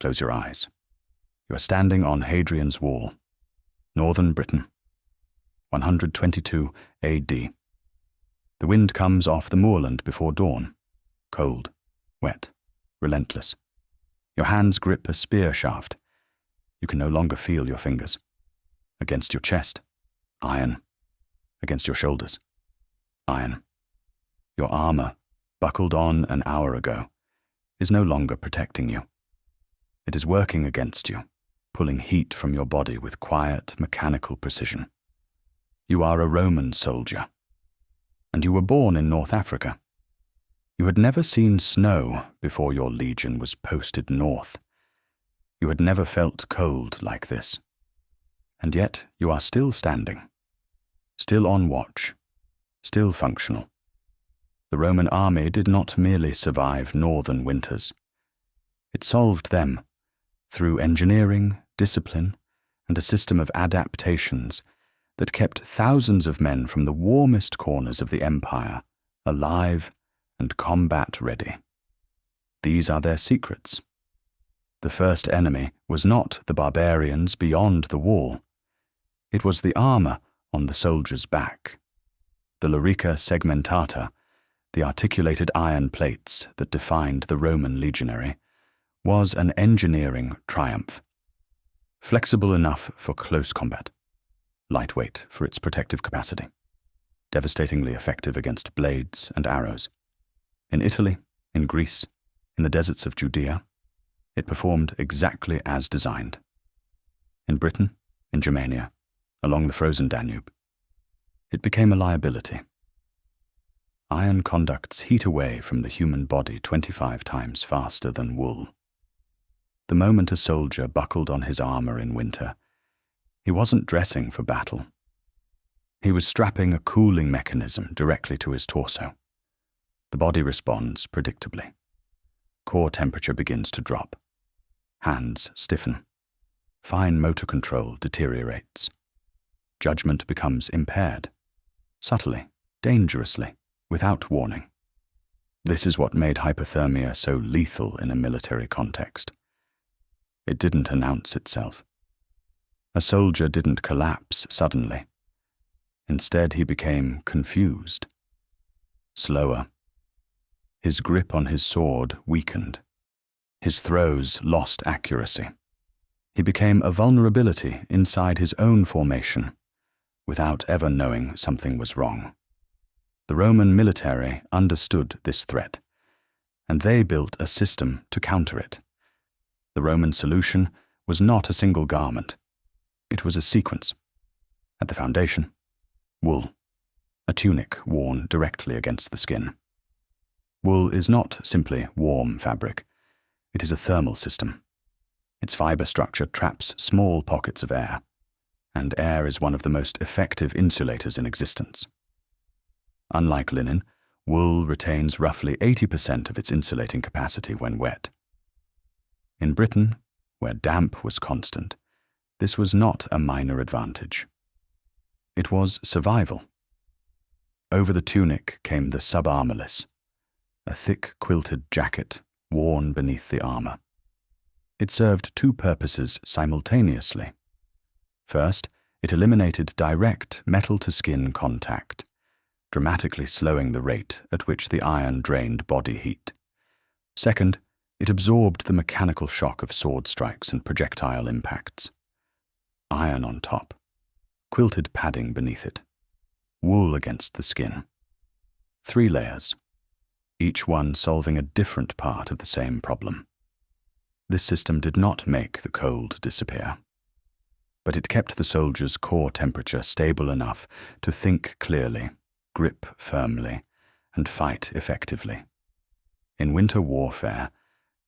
Close your eyes. You are standing on Hadrian's Wall, northern Britain, 122 AD. The wind comes off the moorland before dawn, cold, wet, relentless. Your hands grip a spear shaft. You can no longer feel your fingers. Against your chest, iron. Against your shoulders, iron. Your armor, buckled on an hour ago, is no longer protecting you. It is working against you, pulling heat from your body with quiet, mechanical precision. You are a Roman soldier, and you were born in North Africa. You had never seen snow before your legion was posted north. You had never felt cold like this. And yet you are still standing, still on watch, still functional. The Roman army did not merely survive northern winters. It solved them through engineering, discipline, and a system of adaptations that kept thousands of men from the warmest corners of the empire alive and combat-ready. These are their secrets. The first enemy was not the barbarians beyond the wall. It was the armor on the soldier's back. The lorica segmentata, the articulated iron plates that defined the Roman legionary, was an engineering triumph. Flexible enough for close combat, lightweight for its protective capacity, devastatingly effective against blades and arrows. In Italy, in Greece, in the deserts of Judea, it performed exactly as designed. In Britain, in Germania, along the frozen Danube, it became a liability. Iron conducts heat away from the human body 25 times faster than wool. The moment a soldier buckled on his armor in winter, he wasn't dressing for battle. He was strapping a cooling mechanism directly to his torso. The body responds predictably. Core temperature begins to drop. Hands stiffen. Fine motor control deteriorates. Judgment becomes impaired, subtly, dangerously, without warning. This is what made hypothermia so lethal in a military context. It didn't announce itself. A soldier didn't collapse suddenly. Instead, he became confused, slower. His grip on his sword weakened. His throws lost accuracy. He became a vulnerability inside his own formation, without ever knowing something was wrong. The Roman military understood this threat, and they built a system to counter it. The Roman solution was not a single garment. It was a sequence. At the foundation, wool, a tunic worn directly against the skin. Wool is not simply warm fabric. It is a thermal system. Its fiber structure traps small pockets of air, and air is one of the most effective insulators in existence. Unlike linen, wool retains roughly 80% of its insulating capacity when wet. In Britain, where damp was constant, this was not a minor advantage. It was survival. Over the tunic came the subarmorless, a thick quilted jacket worn beneath the armor. It served two purposes simultaneously. First, it eliminated direct metal-to-skin contact, dramatically slowing the rate at which the iron drained body heat. Second, it absorbed the mechanical shock of sword strikes and projectile impacts. Iron on top, quilted padding beneath it, wool against the skin. 3 layers, each one solving a different part of the same problem. This system did not make the cold disappear, but it kept the soldier's core temperature stable enough to think clearly, grip firmly, and fight effectively. In winter warfare,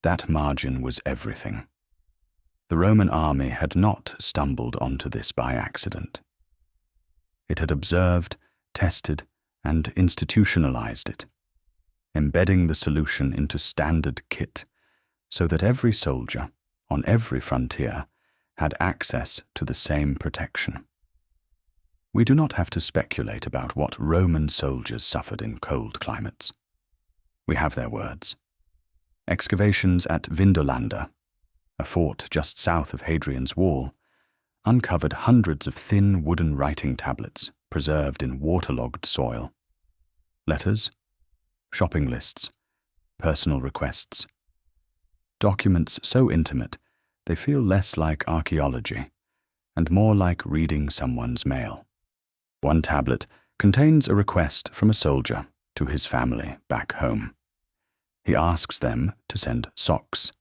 that margin was everything. The Roman army had not stumbled onto this by accident. It had observed, tested, and institutionalized it, embedding the solution into standard kit so that every soldier, on every frontier, had access to the same protection. We do not have to speculate about what Roman soldiers suffered in cold climates. We have their words. Excavations at Vindolanda, a fort just south of Hadrian's Wall, uncovered hundreds of thin wooden writing tablets preserved in waterlogged soil. Letters, shopping lists, personal requests. Documents so intimate they feel less like archaeology and more like reading someone's mail. One tablet contains a request from a soldier to his family back home. He asks them to send socks,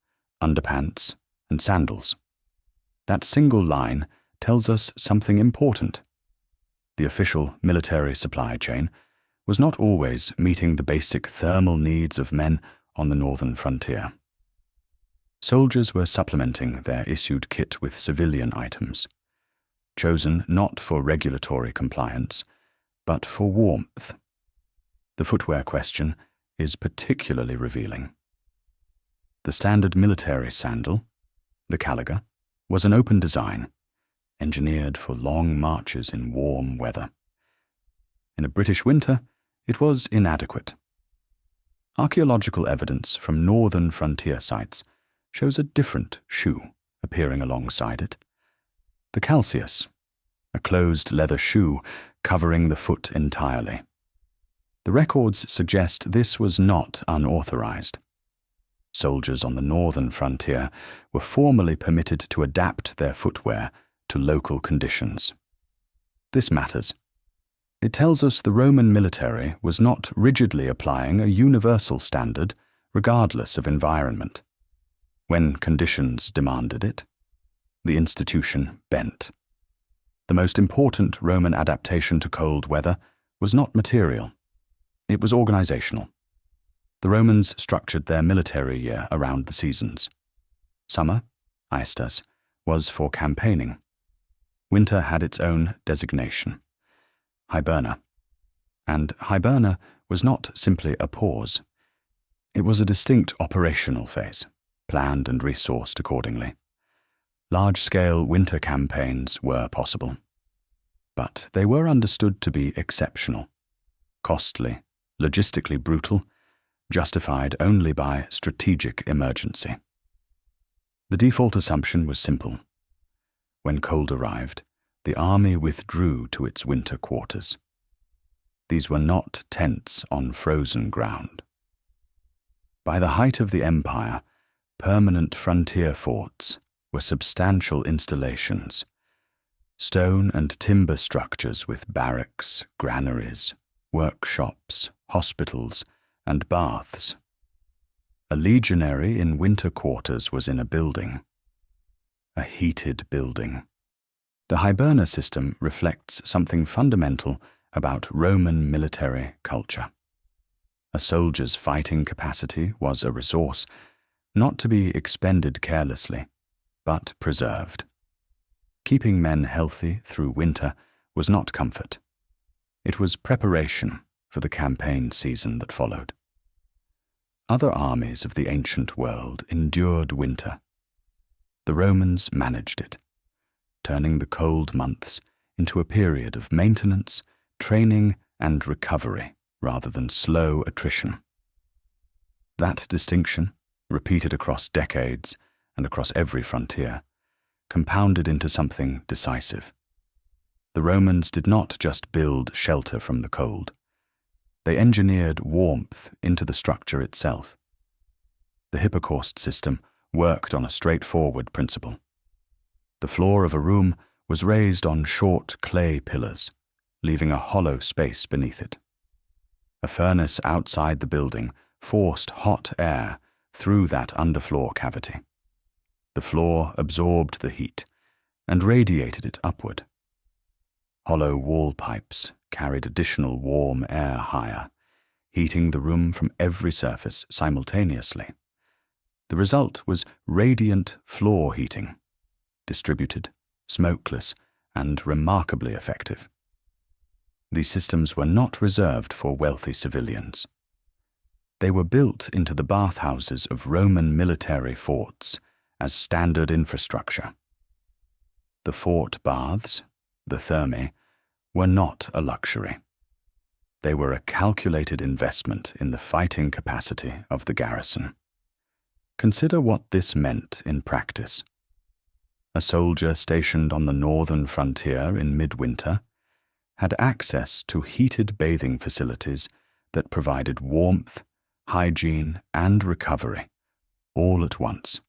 underpants, and sandals. That single line tells us something important. The official military supply chain was not always meeting the basic thermal needs of men on the northern frontier. Soldiers were supplementing their issued kit with civilian items, chosen not for regulatory compliance, but for warmth. The footwear question is particularly revealing. The standard military sandal, the caliga, was an open design, engineered for long marches in warm weather. In a British winter, it was inadequate. Archaeological evidence from northern frontier sites shows a different shoe appearing alongside it. The calceus, a closed leather shoe covering the foot entirely. The records suggest this was not unauthorized. Soldiers on the northern frontier were formally permitted to adapt their footwear to local conditions. This matters. It tells us the Roman military was not rigidly applying a universal standard regardless of environment. When conditions demanded it, the institution bent. The most important Roman adaptation to cold weather was not material. It was organizational. The Romans structured their military year around the seasons. Summer, aestas, was for campaigning. Winter had its own designation, Hiberna. And Hiberna was not simply a pause. It was a distinct operational phase, planned and resourced accordingly. Large-scale winter campaigns were possible, but they were understood to be exceptional, costly, logistically brutal, justified only by strategic emergency. The default assumption was simple. When cold arrived, the army withdrew to its winter quarters. These were not tents on frozen ground. By the height of the empire, permanent frontier forts were substantial installations, stone and timber structures with barracks, granaries, workshops, hospitals, and baths. A legionary in winter quarters was in a building, a heated building. The Hiberna system reflects something fundamental about Roman military culture. A soldier's fighting capacity was a resource, not to be expended carelessly, but preserved. Keeping men healthy through winter was not comfort. It was preparation for the campaign season that followed. Other armies of the ancient world endured winter. The Romans managed it, turning the cold months into a period of maintenance, training, and recovery rather than slow attrition. That distinction, repeated across decades and across every frontier, compounded into something decisive. The Romans did not just build shelter from the cold. They engineered warmth into the structure itself. The hypocaust system worked on a straightforward principle. The floor of a room was raised on short clay pillars, leaving a hollow space beneath it. A furnace outside the building forced hot air through that underfloor cavity. The floor absorbed the heat and radiated it upward. Hollow wall pipes carried additional warm air higher, heating the room from every surface simultaneously. The result was radiant floor heating, distributed, smokeless, and remarkably effective. These systems were not reserved for wealthy civilians. They were built into the bathhouses of Roman military forts as standard infrastructure. The fort baths, the thermae, were not a luxury. They were a calculated investment in the fighting capacity of the garrison. Consider what this meant in practice. A soldier stationed on the northern frontier in midwinter had access to heated bathing facilities that provided warmth, hygiene, and recovery, all at once.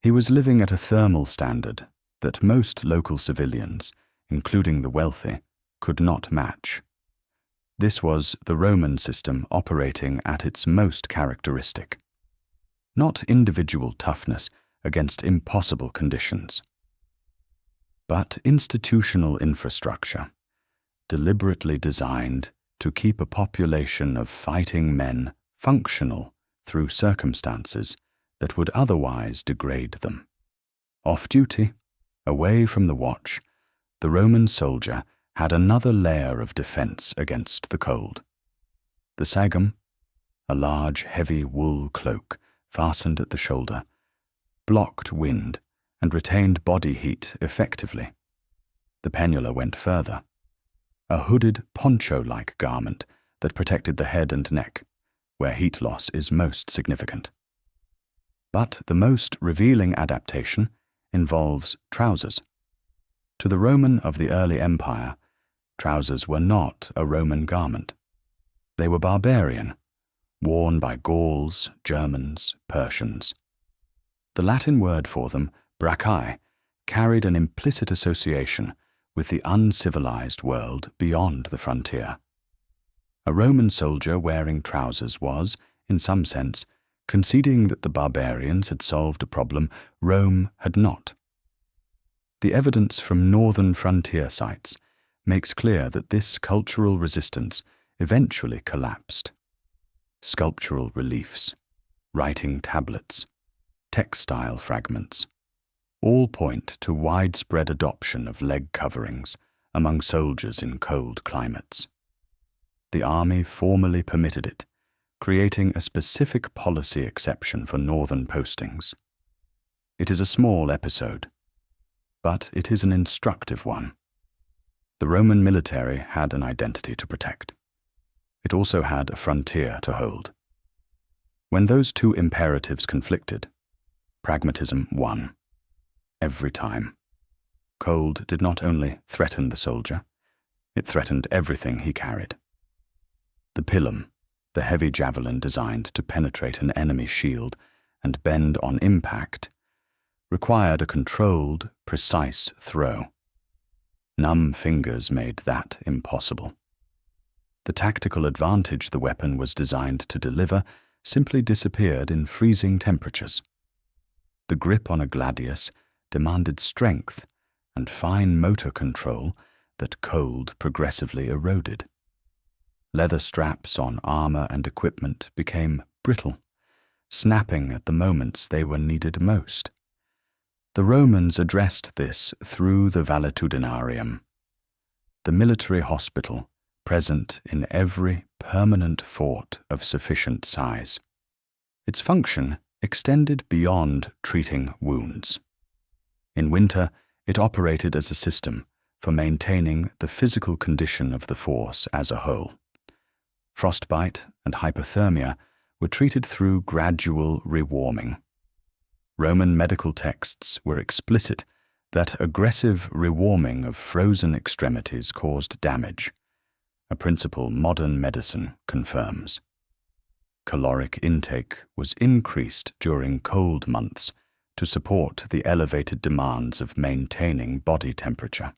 He was living at a thermal standard that most local civilians, including the wealthy, could not match. This was the Roman system operating at its most characteristic. Not individual toughness against impossible conditions, but institutional infrastructure, deliberately designed to keep a population of fighting men functional through circumstances that would otherwise degrade them. Off-duty, away from the watch, the Roman soldier had another layer of defense against the cold. The sagum, a large, heavy wool cloak fastened at the shoulder, blocked wind and retained body heat effectively. The pennula went further, a hooded poncho-like garment that protected the head and neck, where heat loss is most significant. But the most revealing adaptation involves trousers. To the Roman of the early empire, trousers were not a Roman garment. They were barbarian, worn by Gauls, Germans, Persians. The Latin word for them, brachii, carried an implicit association with the uncivilized world beyond the frontier. A Roman soldier wearing trousers was, in some sense, conceding that the barbarians had solved a problem Rome had not. The evidence from northern frontier sites makes clear that this cultural resistance eventually collapsed. Sculptural reliefs, writing tablets, textile fragments, all point to widespread adoption of leg coverings among soldiers in cold climates. The army formally permitted it, creating a specific policy exception for northern postings. It is a small episode, but it is an instructive one. The Roman military had an identity to protect. It also had a frontier to hold. When those two imperatives conflicted, pragmatism won. Every time. Cold did not only threaten the soldier, it threatened everything he carried. The pilum, the heavy javelin designed to penetrate an enemy shield and bend on impact, required a controlled, precise throw. Numb fingers made that impossible. The tactical advantage the weapon was designed to deliver simply disappeared in freezing temperatures. The grip on a gladius demanded strength and fine motor control that cold progressively eroded. Leather straps on armor and equipment became brittle, snapping at the moments they were needed most. The Romans addressed this through the valetudinarium, the military hospital present in every permanent fort of sufficient size. Its function extended beyond treating wounds. In winter, it operated as a system for maintaining the physical condition of the force as a whole. Frostbite and hypothermia were treated through gradual rewarming. Roman medical texts were explicit that aggressive rewarming of frozen extremities caused damage, a principle modern medicine confirms. Caloric intake was increased during cold months to support the elevated demands of maintaining body temperature.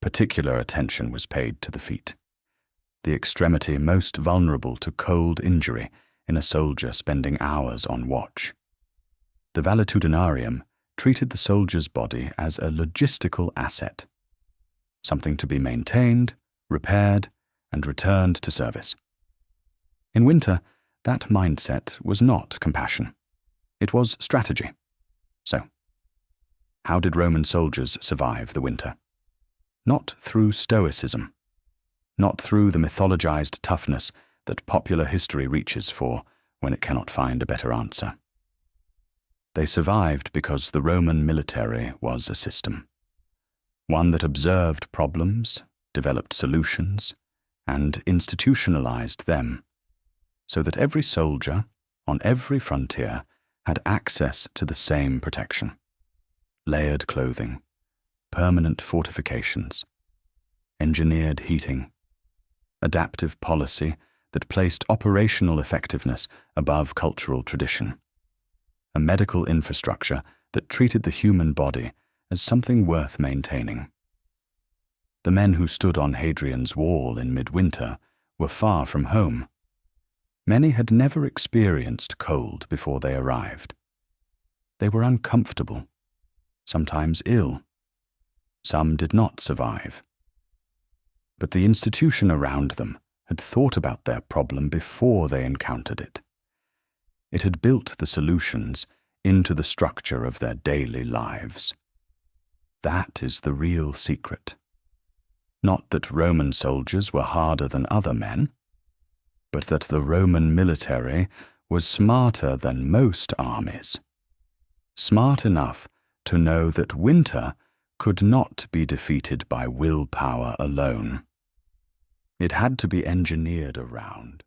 Particular attention was paid to the feet, the extremity most vulnerable to cold injury in a soldier spending hours on watch. The valetudinarium treated the soldier's body as a logistical asset, something to be maintained, repaired, and returned to service. In winter, that mindset was not compassion. It was strategy. So, how did Roman soldiers survive the winter? Not through stoicism, not through the mythologized toughness that popular history reaches for when it cannot find a better answer. They survived because the Roman military was a system, one that observed problems, developed solutions, and institutionalized them, so that every soldier, on every frontier had access to the same protection: layered clothing, permanent fortifications, engineered heating, adaptive policy that placed operational effectiveness above cultural tradition, a medical infrastructure that treated the human body as something worth maintaining. The men who stood on Hadrian's Wall in midwinter were far from home. Many had never experienced cold before they arrived. They were uncomfortable, sometimes ill. Some did not survive. But the institution around them had thought about their problem before they encountered it. It had built the solutions into the structure of their daily lives. That is the real secret. Not that Roman soldiers were harder than other men, but that the Roman military was smarter than most armies. Smart enough to know that winter could not be defeated by willpower alone. It had to be engineered around.